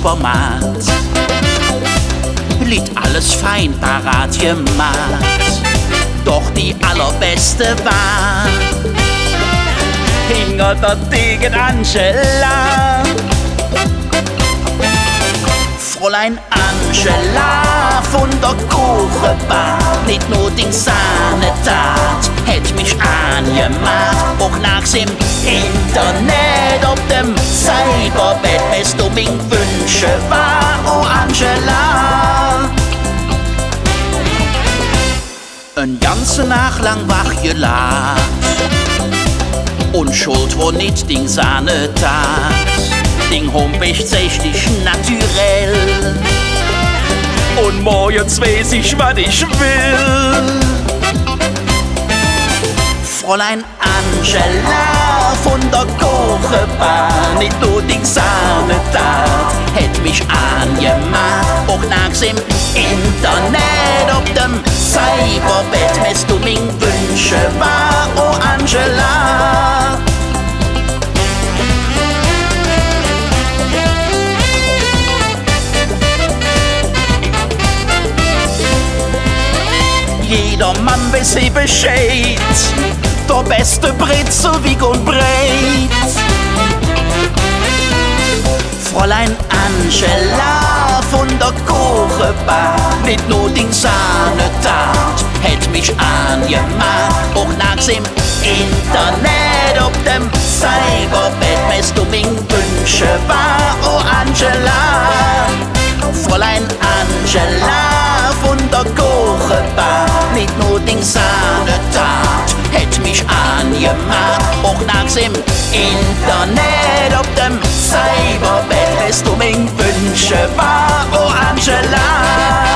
Supermarkt. Liegt alles fein parat gemacht. Doch die allerbeste war hinter der Degen Angela. Fräulein Angela von der Kuchenbar, nicht nur den Sahnetat, hätt mich angemacht, auch nachs im Internet, auf dem Cyberbett, bis du mich Wünsche war, oh Angela. Ein ganze Nacht lang wach gelagt, und Schuld war nicht den Sahnetat. Ding Homepage zeigt dich naturell, und morgens weiß ich, was ich will. Fräulein Angela von der Kuchenbar, nicht nur die Sahnetat, hätt mich angemacht, auch nachts im Internet, auf dem Cyberbett, bis du mich Wünsche war, oh Angela. Jeder Mann weiß sie Bescheid, der beste Brit so wieg und breit. Fräulein Angela von der Kuchenbar, nicht nur die Sahnetat, hätt mich angemacht, auch nachts im Internet, auf dem Cyberbett, bis du mich Wünsche war, oh Angela. Fräulein Angela von der Kuchenbar, nicht nur die Sahnetat, hätt mich angemacht, auch nachts im Internet, auf dem Cyberbett, bis du mich Wünsche war, oh Angela.